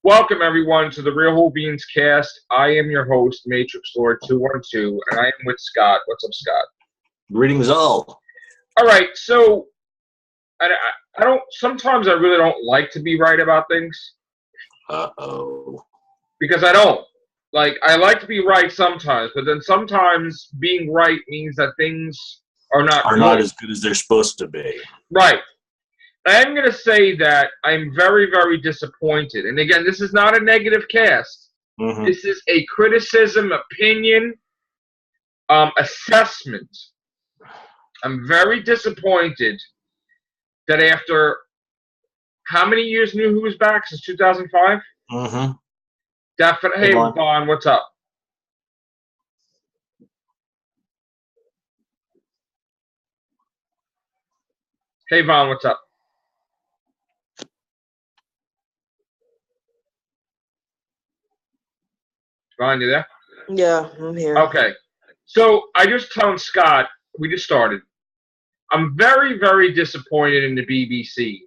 Welcome, everyone, to the Real Whovians cast. I am your host, Matrixlord212, and I am with Scott. What's up, Scott? Greetings, all. All right, so I don't. Sometimes I really don't like to be right about things. Because I don't. Like, I like to be right sometimes, but then sometimes being right means that things are not as good as they're supposed to be. Right. I'm going to say that I'm very, very disappointed. And again, this is not a negative cast. Mm-hmm. This is a criticism, opinion, assessment. I'm very disappointed that after how many years New Who was back? Since 2005? Mm-hmm. Definitely. Hey, Vaughn, what's up? Hey, Vaughn, what's up? Vaughn, you there? Yeah, I'm here. Okay. So I just telling Scott, we just started. I'm very, very disappointed in the BBC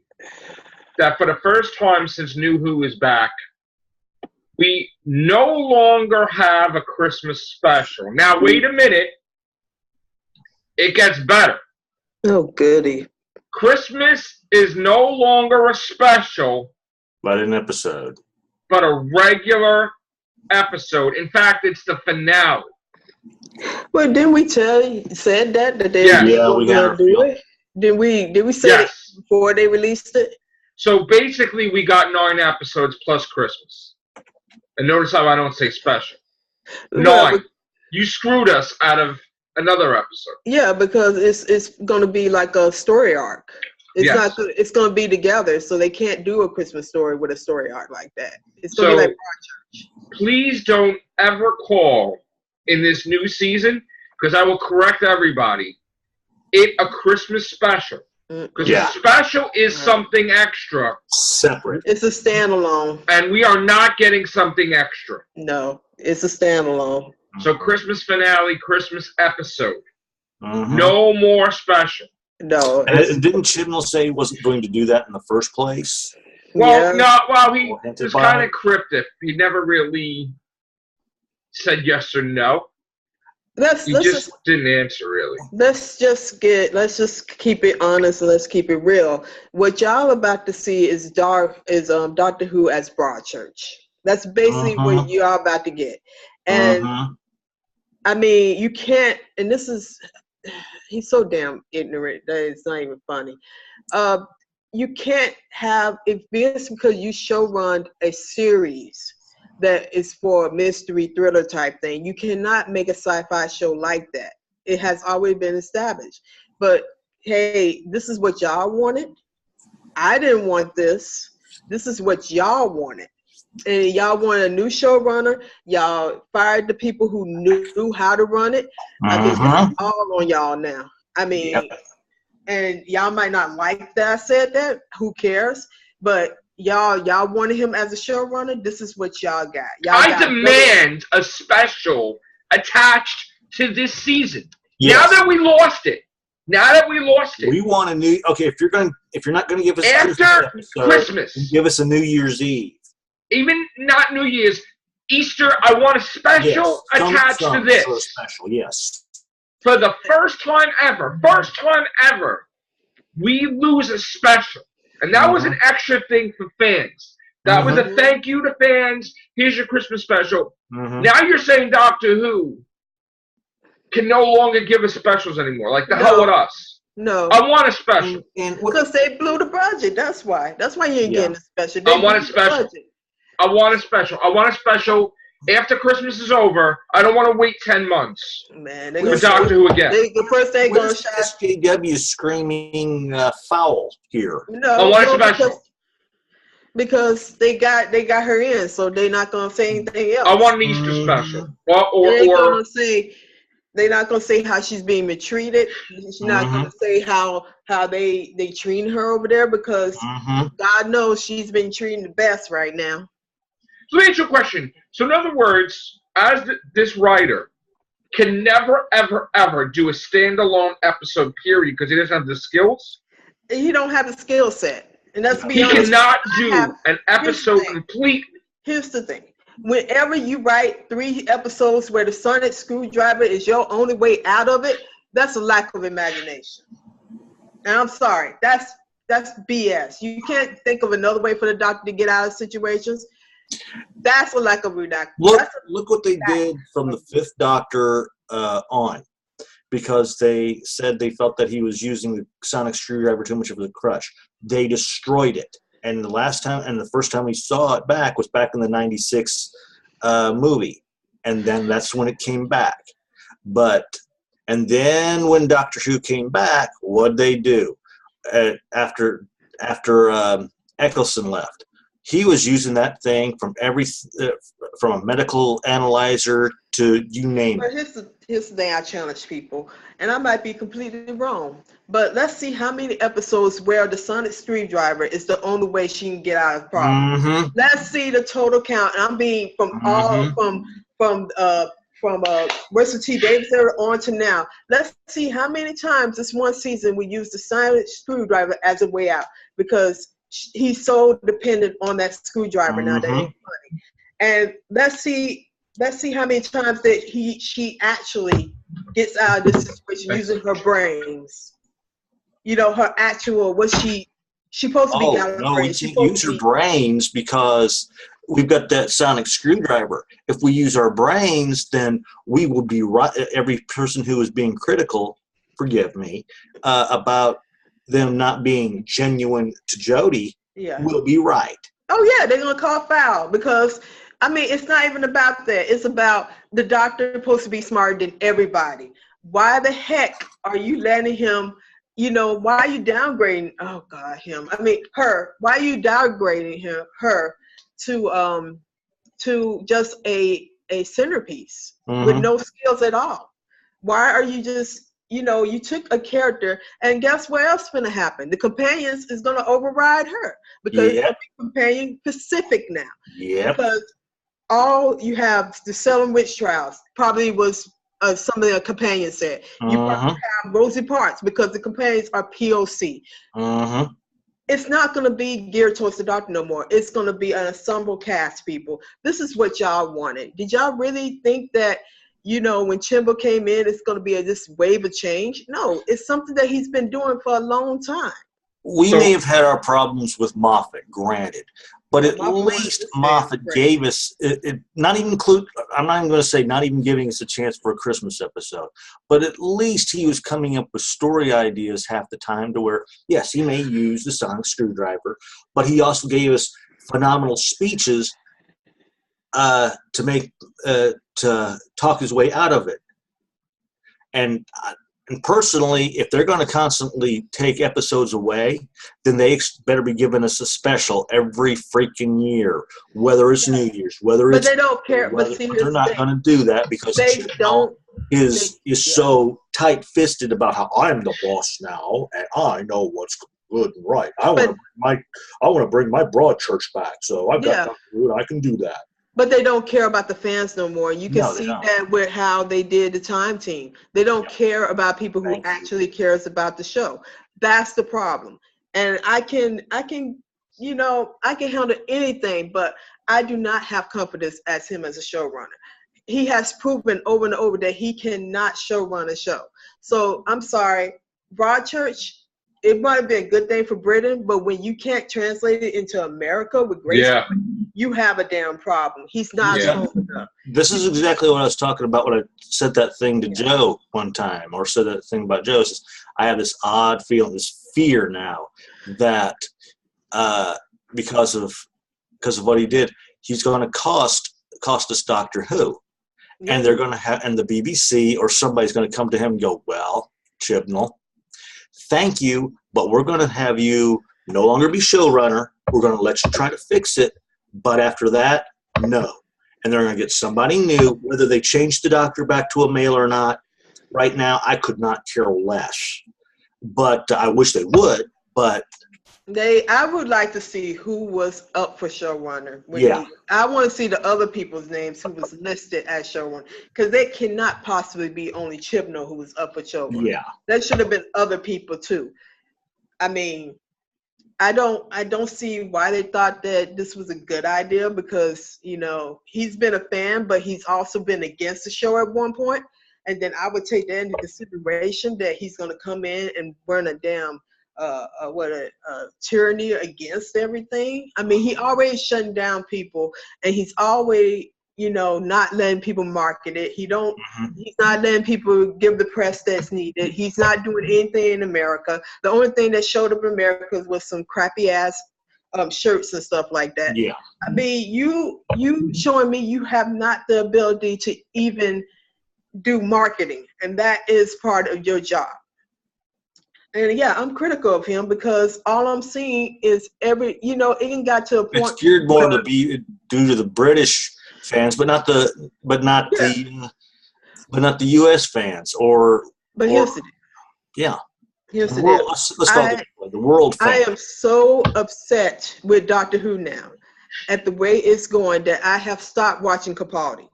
that for the first time since New Who is back, we no longer have a Christmas special. Now, wait a minute. It gets better. Oh, goody. Christmas is no longer a special, but an episode. But a regular episode. In fact, it's the finale. Well, didn't we said that they were going to do it? Did we say it before they released it? So basically, we got 9 episodes plus Christmas. And notice how I don't say special. 9. You screwed us out of another episode. Yeah, because it's going to be like a story arc. It's going to be together, so they can't do a Christmas story with a story arc like that. It's going to be like Broadchurch. Please don't ever call in this new season, because I will correct everybody, it a Christmas special. Because a special is something extra. Separate. It's a standalone. And we are not getting something extra. No, it's a standalone. So Christmas finale, Christmas episode. Mm-hmm. No more special. No. And didn't Chibnall say he wasn't going to do that in the first place? Well, he was kind of cryptic. He never really said yes or no. He just didn't answer, really. Let's just keep it honest and let's keep it real. What y'all about to see is Doctor Who as Broadchurch. That's basically what y'all about to get. And I mean, you can't, and this is, he's so damn ignorant that it's not even funny. You can't have, because you show run a series that is for a mystery thriller type thing, you cannot make a sci-fi show like that. It has already been established. But hey, this is what y'all wanted. I didn't want this. This is what y'all wanted. And y'all wanted a new showrunner. Y'all fired the people who knew how to run it. I mean, it's all on y'all now. I mean, and y'all might not like that I said that. Who cares? But y'all wanted him as a showrunner. This is what y'all got. I demand a special attached to this season. Yes. Now that we lost it. We want a new. Okay, if you're not going to give us after Christmas, give us a New Year's Eve. Even not New Year's, Easter. I want a special attached to this. For a special, yes. For the first time ever, we lose a special. And that was an extra thing for fans. That was a thank you to fans. Here's your Christmas special. Now you're saying Doctor Who can no longer give us specials anymore. Like the hell with us. No. I want a special. Because they blew the budget. That's why. That's why you ain't getting a special. I want a special. I want a special. After Christmas is over, I don't want to wait 10 months. Man, for Doctor Who again. The first thing going to shine. SJW screaming foul here. No, I want a special. Because they got her in, so they're not going to say anything else. I want an Easter special. They're not going to say how she's being mistreated. She's not going to say how they treating her over there, because God knows she's been treating the best right now. So let me ask you a question. So in other words, as this writer can never, ever, ever do a standalone episode, period, because he doesn't have the skills? He don't have the skill set. And that's he cannot do an episode complete Here's the thing. Whenever you write 3 episodes where the sonic screwdriver is your only way out of it, that's a lack of imagination. And I'm sorry, that's BS. You can't think of another way for the Doctor to get out of situations. That's a lack of redaction. Look what they did from the 5th Doctor on, because they said they felt that he was using the sonic screwdriver too much of a crutch. They destroyed it. And the first time we saw it back was back in the 96 movie. And then that's when it came back. And then when Doctor Who came back, what'd they do? After Eccleston left, he was using that thing from from a medical analyzer to you name it. But here's the thing I challenge people, and I might be completely wrong, but let's see how many episodes where the sonic screwdriver is the only way she can get out of the problem. Mm-hmm. Let's see the total count. And I'm being from Russell T. Davis era on to now. Let's see how many times this one season we used the sonic screwdriver as a way out, because he's so dependent on that screwdriver now that ain't funny. And let's see how many times that she actually gets out of this situation using her brains. You know, her actual, was she supposed to be out of her brains? We can't use her brains because we've got that sonic screwdriver. If we use our brains, then we will be right. Every person who is being critical, forgive me, about them not being genuine to Jodie, will be right. Oh yeah, they're gonna call foul because I mean it's not even about that. It's about the Doctor supposed to be smarter than everybody. Why the heck are you letting him? You know, why are you downgrading? Oh God, him. I mean her. Why are you downgrading her to just a centerpiece with no skills at all? Why are you just, you know, you took a character and guess what else is going to happen? The companions is going to override her because it's going to be companion Pacific now. Because all you have the Salem witch trials probably was some of the companions said. You probably have Rosie Parks because the companions are POC. It's not going to be geared towards the Doctor no more. It's going to be an ensemble cast, people. This is what y'all wanted. Did y'all really think that, you know, when Chimbo came in, it's going to be this wave of change? No, it's something that he's been doing for a long time. We may have had our problems with Moffat, granted, but at least Moffat gave us I'm not even going to say not even giving us a chance for a Christmas episode, but at least he was coming up with story ideas half the time to where, yes, he may use the sonic screwdriver, but he also gave us phenomenal speeches to talk his way out of it. And personally, if they're going to constantly take episodes away, then they better be giving us a special every freaking year, whether it's New Year's, whether it's. But they don't care. But they're not going to do that because they don't. Is so tight-fisted about how I'm the boss now and I know what's good and right. I want to bring my Broadchurch back, so I've got nothing to do and I can do that. But they don't care about the fans no more. You can see that with how they did the Time Team. They don't care about people who actually cares about the show. That's the problem. And I can handle anything, but I do not have confidence as him as a showrunner. He has proven over and over that he cannot showrun a show. So I'm sorry, Broadchurch, it might be a good thing for Britain, but when you can't translate it into America with Grace, you have a damn problem. He's not strong enough. This is exactly what I was talking about when I said that thing to Joe one time, or said that thing about Joe. I have this odd feeling, this fear now that because of what he did, he's going to cost us Doctor Who, and they're going to have, and the BBC or somebody's going to come to him and go, well, Chibnall, thank you, but we're going to have you no longer be showrunner. We're going to let you try to fix it, but after that, no. And they're going to get somebody new, whether they change the Doctor back to a male or not. Right now, I could not care less. But I wish they would, but... I would like to see who was up for showrunner. I want to see the other people's names who was listed as showrunner, because they cannot possibly be only Chibnall who was up for showrunner. There should have been other people too. I mean, I don't see why they thought that this was a good idea, because, you know, he's been a fan, but he's also been against the show at one point. And then I would take that into consideration, that he's going to come in and run a damn tyranny against everything. I mean, he always shutting down people, and he's always, you know, not letting people market it. He's not letting people give the press that's needed. He's not doing anything in America. The only thing that showed up in America was some crappy ass shirts and stuff like that. Yeah. I mean, you showing me you have not the ability to even do marketing, and that is part of your job. And yeah, I'm critical of him, because all I'm seeing is it got to a point. It's geared more to be due to the British fans, but not the U.S. fans But here's the deal. Yeah. Here's the world, deal. let's call it the world fans. I am so upset with Doctor Who now at the way it's going, that I have stopped watching Capaldi.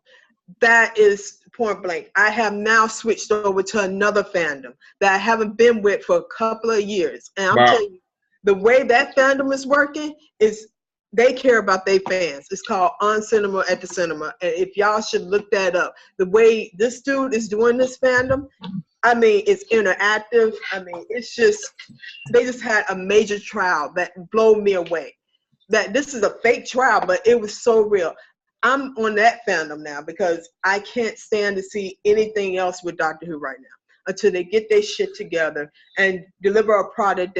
That is point blank. I have now switched over to another fandom that I haven't been with for a couple of years. And I'm telling you, the way that fandom is working is they care about their fans. It's called On Cinema at the Cinema. And if y'all should look that up, the way this dude is doing this fandom, I mean, it's interactive. I mean, it's just, they just had a major trial that blew me away. That this is a fake trial, but it was so real. I'm on that fandom now, because I can't stand to see anything else with Doctor Who right now until they get their shit together and deliver a product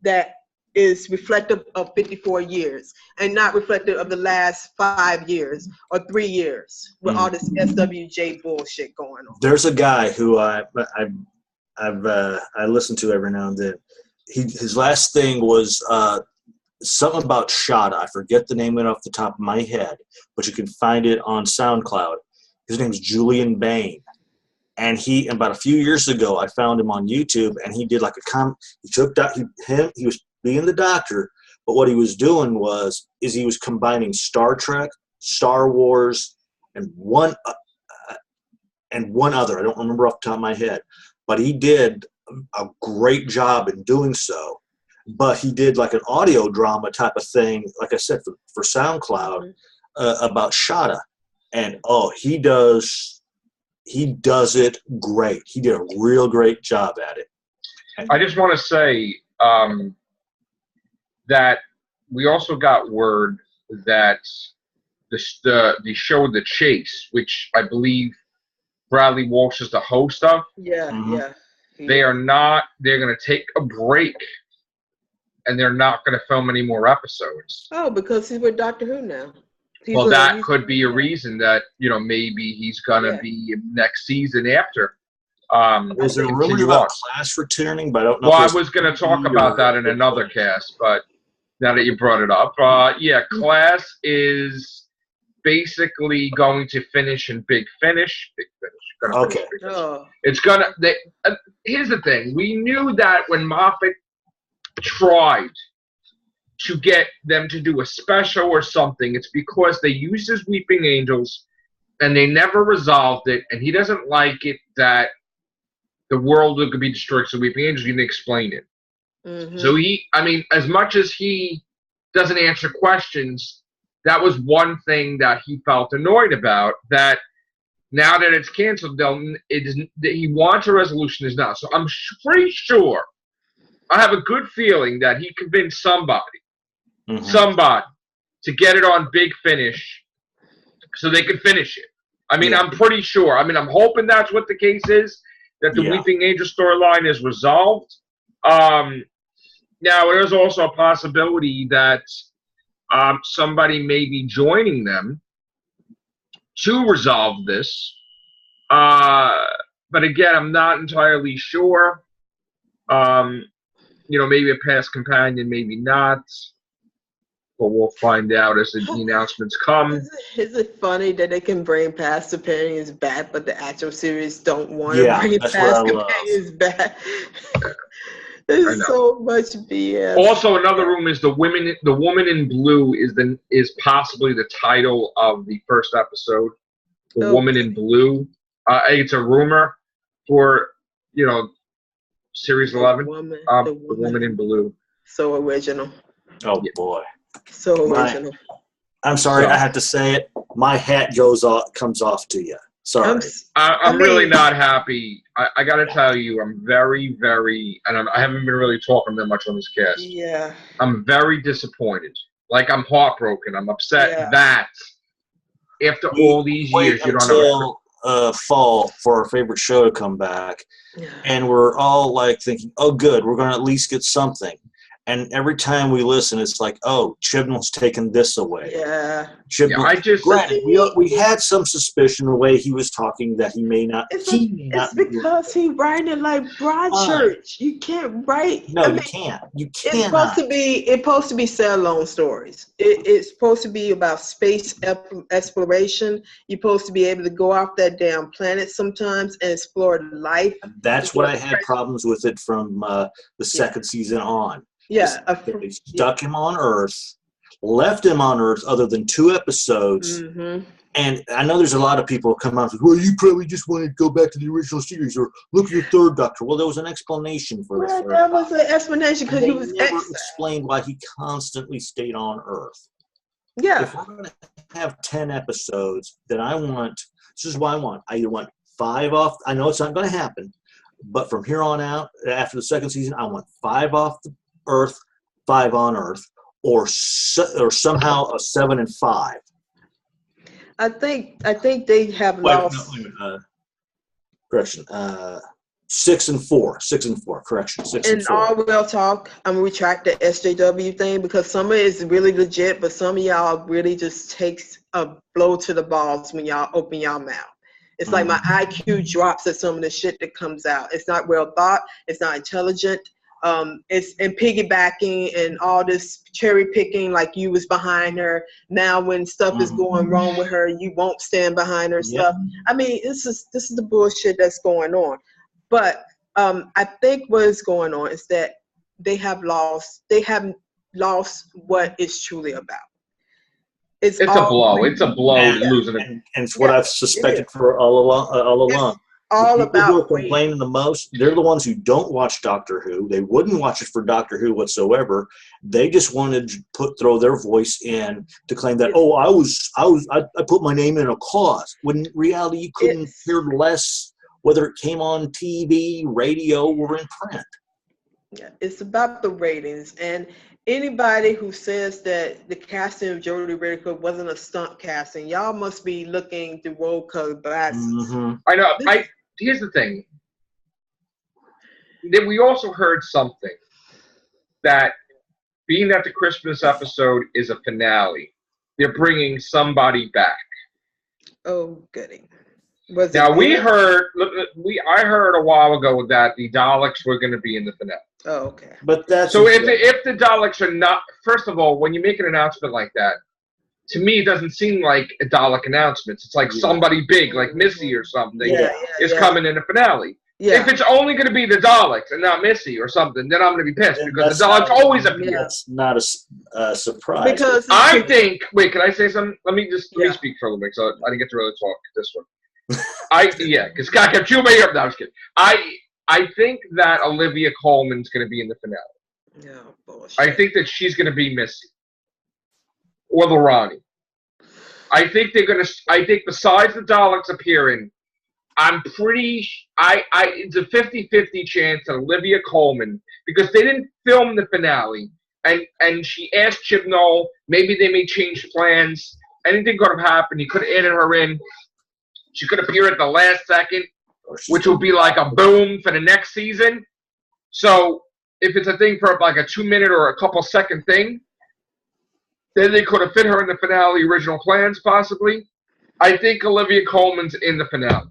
that is reflective of 54 years and not reflective of the last 5 years or 3 years with all this SWJ bullshit going on. There's a guy who I listen to every now and then. His last thing was something about Shada. I forget the name of it off the top of my head, but you can find it on SoundCloud. His name's Julian Bain. And about a few years ago, I found him on YouTube, and he did like he was being the Doctor, but what he was doing was he was combining Star Trek, Star Wars, and one other. I don't remember off the top of my head, but he did a great job in doing so. But he did like an audio drama type of thing, like I said, for SoundCloud, about Shada. And he does it great. He did a real great job at it. I just want to say that we also got word that the show The Chase, which I believe Bradley Walsh is the host of. Yeah. They're going to take a break, and they're not going to film any more episodes. Oh, because he's with Doctor Who now. That could be a reason that, maybe he's going to be next season after. Was there rumors about Class returning? But I don't know. Well, I was going to talk about that in another cast, but now that you brought it up, Class is basically going to finish in Big Finish. Okay. It's gonna. Here's the thing: we knew that when Moffat tried to get them to do a special or something, it's because they used his Weeping Angels and they never resolved it, and he doesn't like it that the world could be destroyed. So Weeping Angels, he didn't explain it. Mm-hmm. So as much as he doesn't answer questions, that was one thing that he felt annoyed about, that now that it's canceled, he wants a resolution is now. So I'm pretty sure, I have a good feeling that he convinced somebody to get it on Big Finish so they could finish it. I'm pretty sure. I'm hoping that's what the case is, that the Weeping Angel storyline is resolved. Now, there's also a possibility that somebody may be joining them to resolve this. But again, I'm not entirely sure. Maybe a past companion, maybe not. But we'll find out as the announcements come. Is it funny that they can bring past companions back, but the actual series don't want to bring past companions back? There's so much BS. Also, another rumor is the Woman in Blue is possibly the title of the first episode. The Woman in Blue. It's a rumor for Series 11. The Woman in Blue. So original. Oh boy. So original. I'm sorry, So- I have to say it. My hat comes off to you. Sorry. I'm really not happy. I got to tell you, I'm very, very, and I haven't been really talking that much on this cast. Yeah. I'm very disappointed. Like, I'm heartbroken. I'm upset that after all these years, you don't have until fall for our favorite show to come back, and we're all like thinking, "Oh, good, we're going to at least get something." And every time we listen, it's like, "Oh, Chibnall's taken this away." Yeah. Chibnall, granted, we had some suspicion the way he was talking that he may not. It's because he writing it like Broadchurch. You can't write. No, you can't. You can't. It's supposed to be standalone stories. It's supposed to be about space exploration. You're supposed to be able to go off that damn planet sometimes and explore life. That's what I had problems with it from the second season on. Yeah. They stuck him on Earth, left him on Earth other than 2 episodes. Mm-hmm. And I know there's a lot of people who come out and say, well, you probably just want to go back to the original series or look at your third Doctor. Well, there was an explanation for the third. That was an explanation because he was never explained why he constantly stayed on Earth. Yeah. If we're going to have 10 episodes, then I want, this is what I want. I either want 5 off, I know it's not going to happen, but from here on out, after the second season, I want 5 off the Earth, 5 on Earth, or somehow a 7 and 5. I think they have lost. Correction. 6 and 4. 6 and 4. Correction. 6 and 4. In all real talk, I'm gonna retract the SJW thing because some of it is really legit, but some of y'all really just takes a blow to the balls when y'all open y'all mouth. It's like my IQ drops at some of the shit that comes out. It's not well thought. It's not intelligent. It's in piggybacking and all this cherry picking, like you was behind her. Now when stuff is going wrong with her, you won't stand behind her stuff. I mean, this is the bullshit that's going on. But I think what is going on is that they have lost what it's truly about. It's a blow. It's a blow losing it. And it's what I've suspected for all along. All the people about who are complaining the most, they're the ones who don't watch Doctor Who. They wouldn't watch it for Doctor Who whatsoever. They just wanted to throw their voice in to claim that I put my name in a cause. When in reality you couldn't hear less whether it came on TV, radio, or in print. Yeah, it's about the ratings. And anybody who says that the casting of Jodie Whittaker wasn't a stunt casting, y'all must be looking through rose-colored glasses. I know. Here's the thing. Then we also heard something that being that the Christmas episode is a finale, they're bringing somebody back. Oh, goody. I heard a while ago that the Daleks were going to be in the finale. Oh, okay. But that's so if the Daleks are not, first of all, when you make an announcement like that, to me it doesn't seem like a Dalek announcement. It's like somebody big, like Missy or something, is coming in the finale. Yeah. If it's only going to be the Daleks and not Missy or something, then I'm going to be pissed because the Daleks always appear. That's not a surprise. Because I think. Wait, can I say something? Let me speak for a little bit, so I didn't get to really talk this one. Because Scott kept chewing my ear up. No, I was kidding. I think that Olivia Colman's going to be in the finale. No bullshit. I think that she's going to be Missy or Lorani. I think they're going to. I think besides the Daleks appearing, it's a 50-50 chance that Olivia Colman, because they didn't film the finale, and she asked Chibnall, maybe they may change plans. Anything could have happened. He could have added her in. She could appear at the last second, which will be like a boom for the next season. So if it's a thing for like a 2-minute or a couple second thing, then they could have fit her in the finale original plans possibly. I think Olivia Colman's in the finale.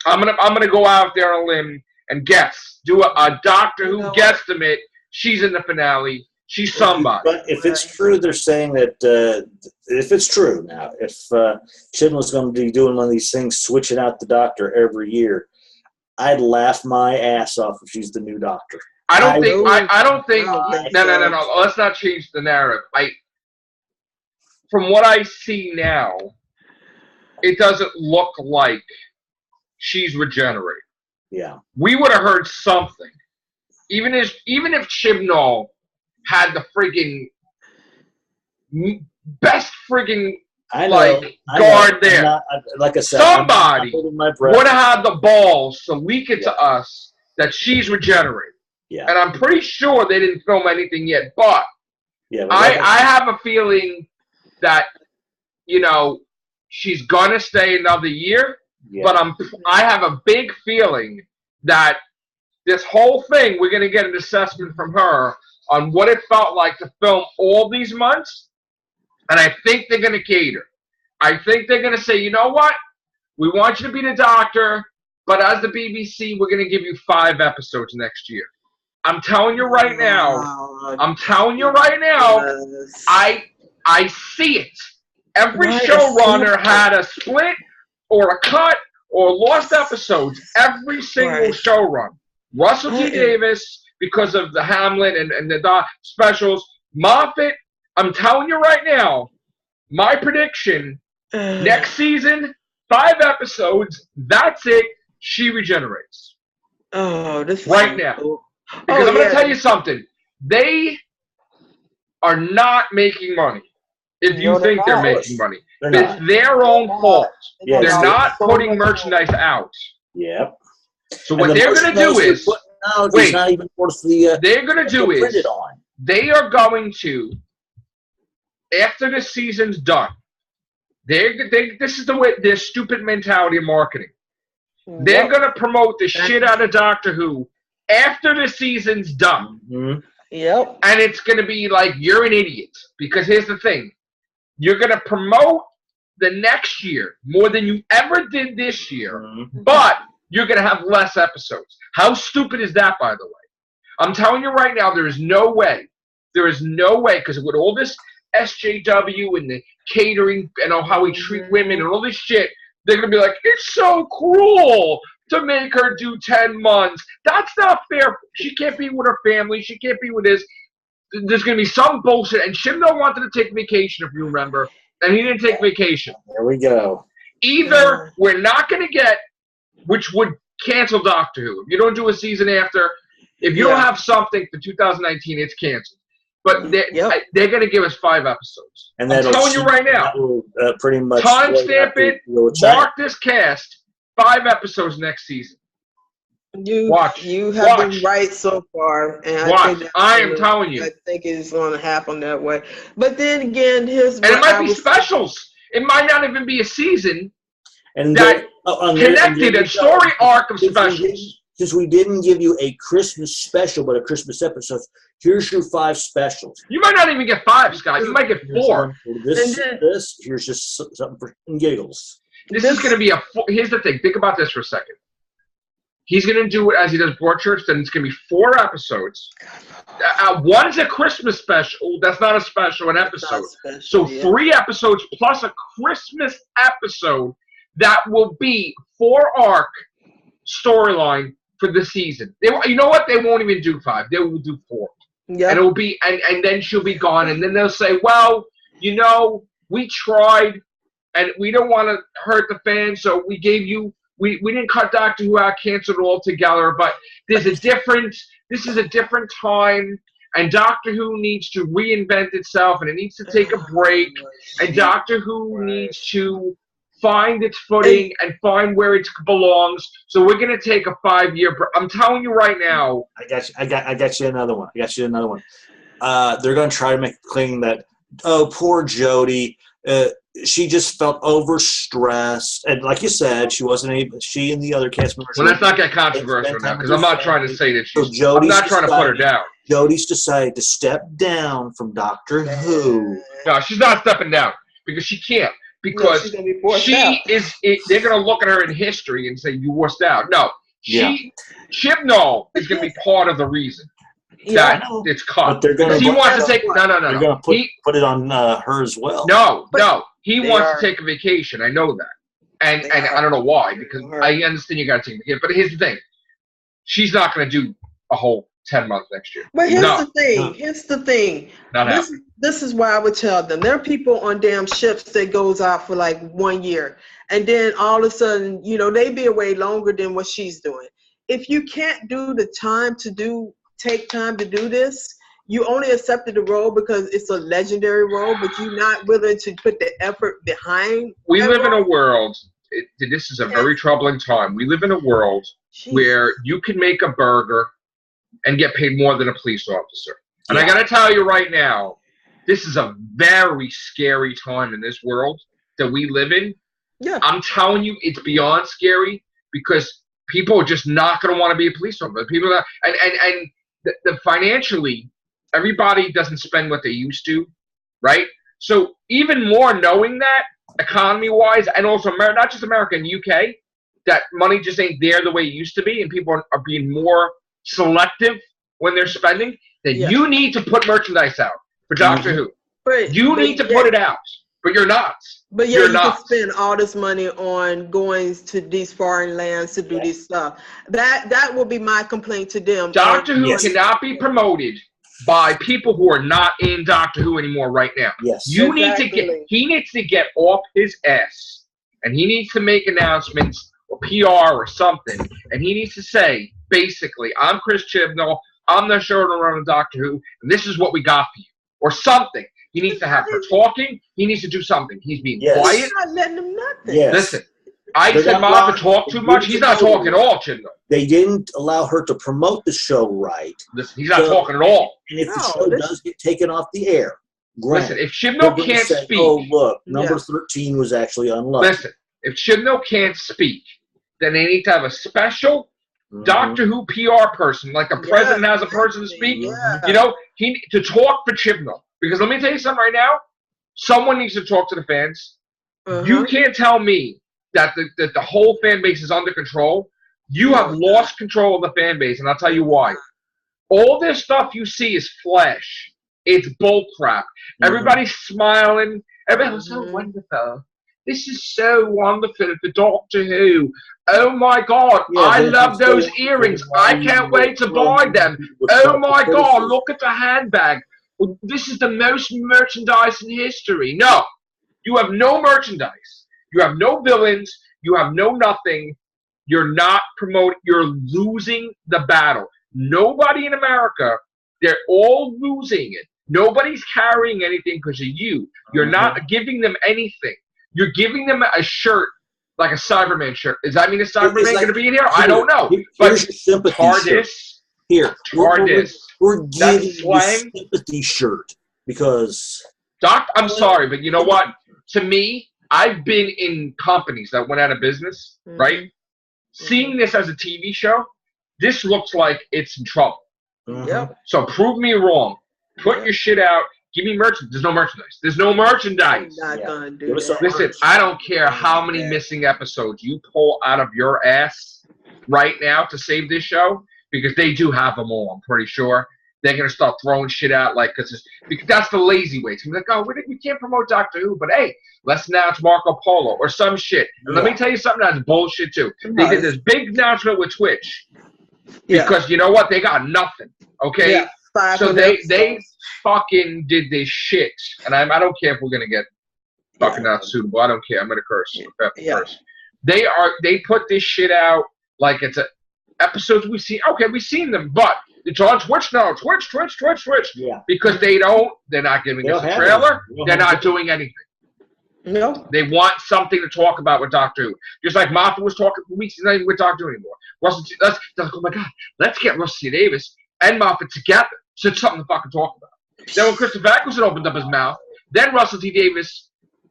I'm gonna go out there on a limb and guess. Do a Doctor Who guesstimate. She's in the finale. She's somebody. But if it's true, they're saying that if it's true now, if Chibnall's going to be doing one of these things, switching out the Doctor every year, I'd laugh my ass off if she's the new Doctor. I don't think. No. Let's not change the narrative. From what I see now, it doesn't look like she's regenerated. Yeah. We would have heard something. Even if Chibnall had the friggin' best friggin' I know, like I guard know. there. Like I said, Somebody I'm my breath. would have had the balls to leak it to us that she's regenerated. Yeah. And I'm pretty sure they didn't film anything yet, but Yeah, I have a feeling that, you know, she's gonna stay another year. yeah. But I have a big feeling that this whole thing, we're gonna get an assessment from her on what it felt like to film all these months, and I think they're gonna cater. I think they're gonna say, you know what? We want you to be the doctor, but as the BBC, we're gonna give you 5 episodes next year. I'm telling you right now. I'm telling you right now. I see it. Every showrunner had a split or a cut or lost episodes. Every single showrunner. Russell T. Davis, because of the Hamlet and the specials. Moffat, I'm telling you right now, my prediction, next season, 5 episodes, that's it. She regenerates. Oh, this is right now. Cool. Because I'm going to tell you something. They are not making money. If you think they're making money. It's their own fault. Yeah, they're not putting merchandise out. Yep. So what they're going to do is, wait, not even worth the, they're going to do is, they are going to, after the season's done, this is the way, their stupid mentality of marketing. They're going to promote the shit out of Doctor Who after the season's done. Mm-hmm. Yep. And it's going to be like, you're an idiot. Because here's the thing. You're going to promote the next year more than you ever did this year, but you're going to have less episodes. How stupid is that, by the way? I'm telling you right now, there is no way. There is no way, because with all this SJW and the catering and how we treat women and all this shit, they're going to be like, it's so cruel to make her do 10 months. That's not fair. She can't be with her family. She can't be with this. There's going to be some bullshit. And Shimno wanted to take vacation, if you remember, and he didn't take vacation. There we go. Either we're not going to get, which would cancel Doctor Who. If you don't do a season after, if you don't have something for 2019, it's canceled. But they're going to give us 5 episodes. And I'm telling you right now, will, pretty much timestamp it, mark this cast, 5 episodes next season. You have been right so far, and I am telling you, I think it's going to happen that way. But then again, it might be specials. It might not even be a season. And connected a story arc of specials. Since we didn't give you a Christmas special, but a Christmas episode, here's your 5 specials. You might not even get 5, Scott. You might get 4. Here's just something for giggles. This is going to be here's the thing. Think about this for a second. He's going to do it as he does Broadchurch. Then it's going to be 4 episodes. One's a Christmas special. That's not a special, an episode. So 3 episodes plus a Christmas episode that will be 4 arc storyline for the season. You know what? They won't even do 5. They will do 4. Yeah. And it will be, and then she'll be gone. And then they'll say, well, you know, we tried, and we don't want to hurt the fans, so we gave you. We didn't cut Doctor Who out, canceled it altogether, but this is a different time, and Doctor Who needs to reinvent itself, and it needs to take a break, and Doctor Who needs to find its footing and find where it belongs. So we're going to take a 5-year break. I'm telling you right now. I got you another one. They're going to try to make the claim that, oh, poor Jodie. She just felt overstressed, and like you said, she wasn't able. She and the other cast members. Well, let's not get controversial now, because I'm not trying to say that she's. I'm not trying to put her down. Jodie's decided to step down from Doctor Who. No, she's not stepping down because she can't. Because they're going to look at her in history and say you wussed out. No, Chibnall is going to be part of the reason that it's cut. Because he wants to take They're going to put it on her as well. No, he wants to take a vacation. I know that, and I don't know why, because I understand you got to take a vacation. But here's the thing: she's not going to do a whole 10 months next year. But here's the thing. This is why I would tell them. There are people on damn ships that goes out for like 1 year. And then all of a sudden, you know, they be away longer than what she's doing. If you can't do the time to take time to do this, you only accepted the role because it's a legendary role, but you're not willing to put the effort behind. We live in a world. This is a very troubling time. We live in a world where you can make a burger and get paid more than a police officer. And I got to tell you right now, this is a very scary time in this world that we live in. Yeah. I'm telling you, it's beyond scary because people are just not going to want to be a police officer. People are, and the financially, everybody doesn't spend what they used to, right? So even more knowing that, economy-wise, and also not just America and UK, that money just ain't there the way it used to be, and people are being more selective when they're spending, that you need to put merchandise out for Doctor Who. Right. You need to put it out, but you're not. But yeah, you can spend all this money on going to these foreign lands to do this stuff. That will be my complaint to them. Doctor Who cannot be promoted by people who are not in Doctor Who anymore right now. Yes. He needs to get off his ass, and he needs to make announcements or PR or something, and he needs to say, basically, I'm Chris Chibnall, I'm the showrunner of Doctor Who, and this is what we got for you, or something. He needs to have her talking. He needs to do something. He's being quiet. He's not letting them nothing. Yes. Listen, I said Moffat talk too much. He's not talking at all, Chibnall. They didn't allow her to promote the show right. Listen, he's not talking at all. And if the show does get taken off the air, listen, if Chibnall can't speak. Oh, look, number 13 was actually unlucky. Listen, if Chibnall can't speak, then they need to have a special Doctor Who PR person, like the president has a person to speak. You know, to talk for Chibnall. Because let me tell you something right now. Someone needs to talk to the fans. You can't tell me that the whole fan base is under control. You have lost control of the fan base, and I'll tell you why. All this stuff you see is flesh. It's bull crap. Everybody's smiling. Everybody's so wonderful. This is so wonderful for Doctor Who. Oh my God, I love those earrings. I can't wait to buy them. Oh my God, look at the handbag. This is the most merchandise in history. No, you have no merchandise. You have no villains. You have no nothing. You're not promoting. You're losing the battle. Nobody in America, they're all losing it. Nobody's carrying anything because of you. You're not giving them anything. You're giving them a shirt, like a Cyberman shirt. Does that mean a Cyberman going to be in here? I don't know. But TARDIS. Here, TARDIS. We're giving you a sympathy shirt because... I'm sorry, but you know what? To me, I've been in companies that went out of business, right? Seeing this as a TV show, this looks like it's in trouble. So prove me wrong. Put your shit out. Give me merchandise. There's no merchandise. There's no merchandise. I'm not gonna do that. Listen, I don't care how many missing episodes you pull out of your ass right now to save this show, because they do have them all, I'm pretty sure. They're going to start throwing shit out because that's the lazy way. It's like, oh, we can't promote Doctor Who, but hey, let's announce Marco Polo or some shit. And let me tell you something that's bullshit, too. They did this big announcement with Twitch because, you know what, they got nothing, okay? So they fucking did this shit. And I don't care if we're going to get fucking not suitable. I don't care. I'm going to curse. Curse. They put this shit out like it's a episodes we see. Okay, we've seen them, but it's on Twitch now. Twitch. Yeah. Because they're not giving us a trailer. They're not doing anything. No. They want something to talk about with Doctor Who. Just like Moffat was talking for weeks, he's not even with Doctor Who anymore. Oh my God, let's get Russell T Davies and Moffat together. So it's something to fucking talk about. Then when Christopher Eccleston opened up his mouth, then Russell T Davies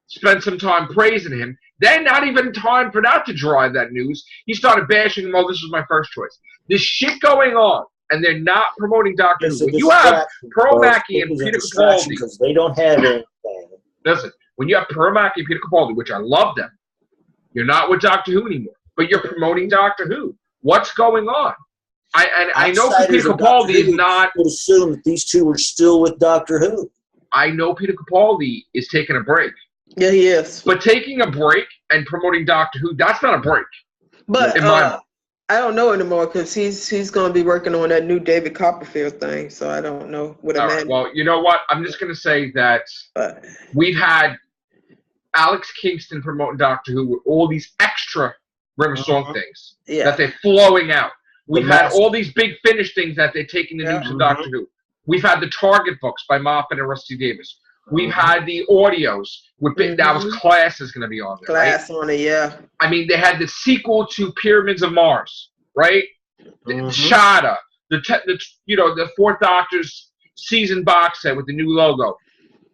spent some time praising him. Then not even time for that to drive that news. He started bashing him. Oh, this was my first choice. There's shit going on, and they're not promoting Doctor Who. When you have Pearl Mackie and Peter Capaldi, because they don't have anything. Listen, when you have Pearl Mackie and Peter Capaldi, which I love them, you're not with Doctor Who anymore, but you're promoting Doctor Who. What's going on? I know Peter Capaldi is not. Would assume that these two are still with Doctor Who. I know Peter Capaldi is taking a break. Yeah, he is. But taking a break and promoting Doctor Who, that's not a break. But I don't know anymore because he's going to be working on that new David Copperfield thing. So I don't know what All right, well, you know what? I'm just going to say that we've had Alex Kingston promoting Doctor Who with all these extra River Song things that they're flowing out. We've had all these big finish things that they're taking the news to Doctor Who. We've had the Target books by Moffat and Rusty Davis. We've had the audios with that was Class is going to be on there, Class right? on it, yeah. I mean, they had the sequel to Pyramids of Mars, right? Shada, the Fourth Doctor's season box set with the new logo.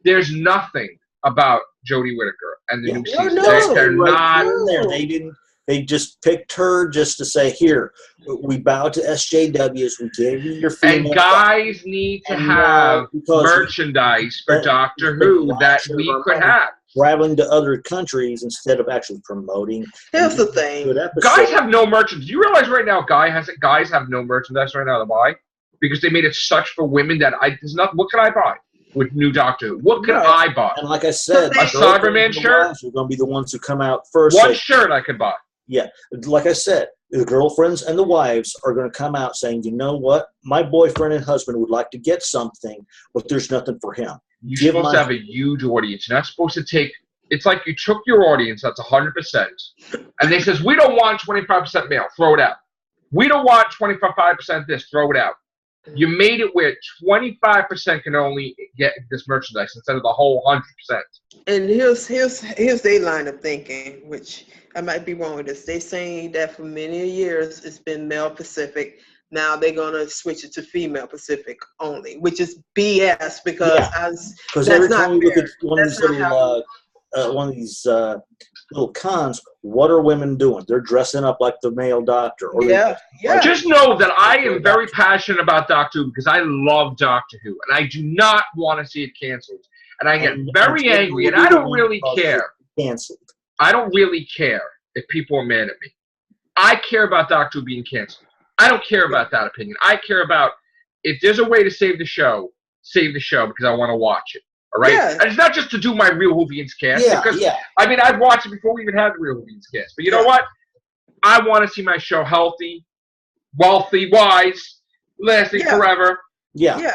There's nothing about Jodie Whittaker and the new season. They're not there. They just picked her just to say, here, we bow to SJWs, we gave you your female. And guys need to have merchandise for Doctor Who that we could have. Traveling to other countries instead of actually promoting. Here's the thing. Guys have no merchandise. Do you realize right now guys have no merchandise right now to buy? Because they made it such for women that what can I buy with new Doctor Who? What can I buy? And like I said, a Cyberman shirt? Are going to be the ones who come out first. One shirt I could buy. Yeah, like I said, the girlfriends and the wives are going to come out saying, you know what? My boyfriend and husband would like to get something, but there's nothing for him. You're supposed to have a huge audience. You're not supposed to take – it's like you took your audience, that's 100%, and they says, we don't want 25% male, throw it out. We don't want 25% this, throw it out. You made it where 25% can only get this merchandise instead of the whole 100%. And here's their line of thinking, which I might be wrong with this. They're saying that for many years it's been male Pacific. Now they're gonna switch it to female Pacific only, which is BS because every time you look at one of these little cons, what are women doing? They're dressing up like the male Doctor. Just know that I am very passionate about Doctor Who because I love Doctor Who, and I do not want to see it canceled. And I get very angry, and I don't really care. Canceled. I don't really care if people are mad at me. I care about Doctor Who being canceled. I don't care about that opinion. I care about if there's a way to save the show because I want to watch it. All right? Yeah. And it's not just to do my Real Whovians cast. I mean, I've watched it before we even had the Real Whovians cast. But you know what? I want to see my show healthy, wealthy, wise, lasting forever. Yeah.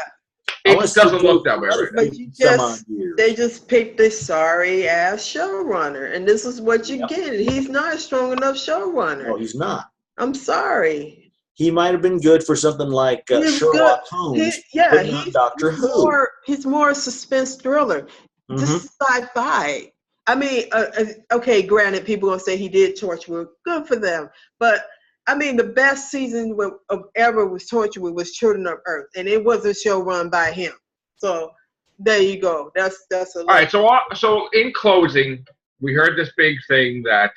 It doesn't look that way right now. But they just picked this sorry ass showrunner, and this is what you get. He's not a strong enough showrunner. No, he's not. I'm sorry. He might have been good for something like Sherlock Holmes, but not Doctor Who. He's more a suspense thriller. This is sci-fi. I mean, okay, granted, people gonna say he did Torchwood. Good for them, but I mean, the best season of ever was Torchwood was Children of Earth, and it was a show run by him. So there you go. That's a all right. So in closing, we heard this big thing that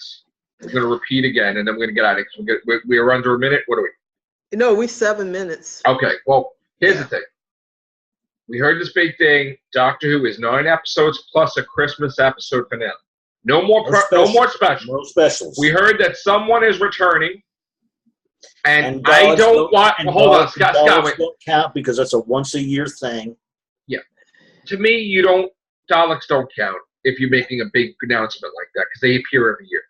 we're going to repeat again, and then we're going to get out of it. We are under a minute. What are we? No, we're 7 minutes. Okay. Well, here's the thing. We heard this big thing. Doctor Who is 9 episodes plus a Christmas episode finale. No more specials. No specials. We heard that someone is returning. And I don't want. Hold on, Scott. Wait. Don't count because that's a once-a-year thing. Yeah, to me, Daleks don't count if you're making a big announcement like that because they appear every year.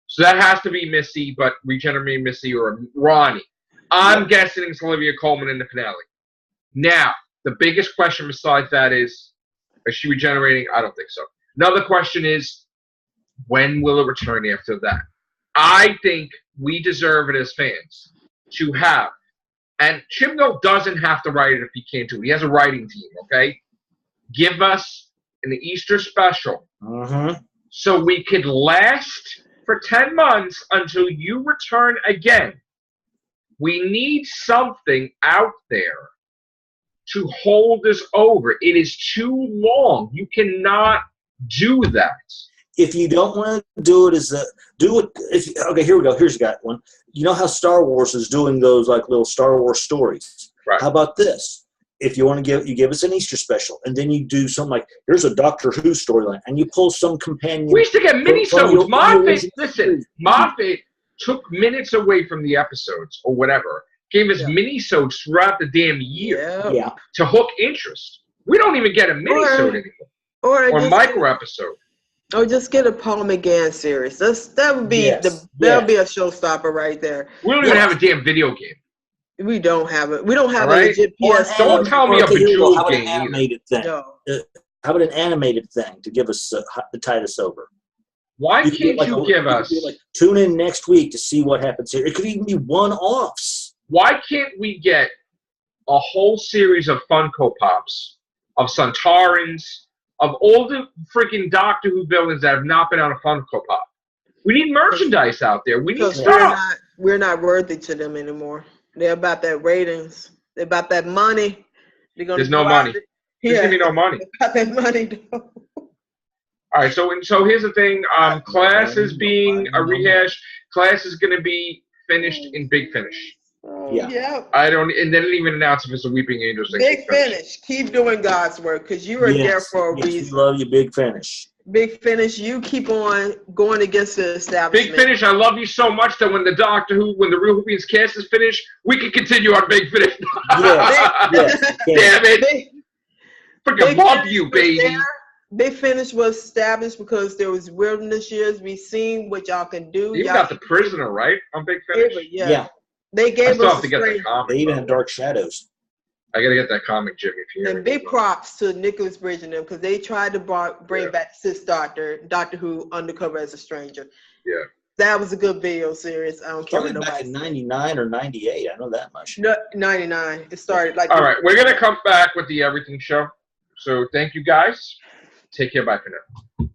So that has to be Missy, but regenerate Missy or Ronnie. I'm guessing it's Olivia Colman in the finale. Now, the biggest question besides that is she regenerating? I don't think so. Another question is, when will it return after that? I think we deserve it as fans to have. And Chibnall doesn't have to write it if he can't do it. He has a writing team, okay? Give us an Easter special so we could last for 10 months until you return again. We need something out there to hold us over. It is too long. You cannot do that. If you don't want to do it, okay, here we go. Here's got one. You know how Star Wars is doing those like little Star Wars stories? Right. How about this? If you want to give us an Easter special, and then you do something like, here's a Doctor Who storyline, and you pull some companion. We used to get minisodes. Moffat took minutes away from the episodes or whatever. Gave us minisodes throughout the damn year to hook interest. We don't even get a minisode anymore. Or micro episode. Or just get a Paul McGann series. That would be that'll be a showstopper right there. We don't even have a damn video game. We don't have it. We don't have a legit PS. Don't tell me a Bejeweled How about game. an animated thing? No. How about an animated thing to give us to tide us over? Why can't you give us? Tune in next week to see what happens here. It could even be one-offs. Why can't we get a whole series of Funko Pops of Santarans, of all the freaking Doctor Who villains that have not been on a Funko Pop. We need merchandise out there. We need Because stuff. we're not worthy to them anymore. They're about that ratings. They're about that money. They're gonna There's no money. There's gonna be no money. About that money. All right, so here's the thing. Class is being a rehash. Class is going to be finished in Big Finish. Yeah. I don't, and they didn't even announce if it's a Weeping Angels thing. Big Finish. Keep doing God's work because you are there for a reason. We love you, Big Finish. Big Finish, you keep on going against the establishment. Big Finish, I love you so much that when the Doctor Who, when the Real Whovians cast is finished, we can continue on Big Finish. Yes. Damn it. Freaking love you, baby. Big Finish was established because there was wilderness years. We seen what y'all can do. You got The Prisoner, right, on Big Finish? Yeah. They gave us the They even had Dark Shadows. I got to get that comic, Jimmy. If you and big props to Nicholas Bridge and them because they tried to bring back Sis Doctor Who Undercover as a Stranger. Yeah. That was a good video series. I don't care what back in 99 or 98. I know that much. No, 99. It started like. All right, we're going to come back with the Everything Show. So thank you, guys. Take care. Bye for now.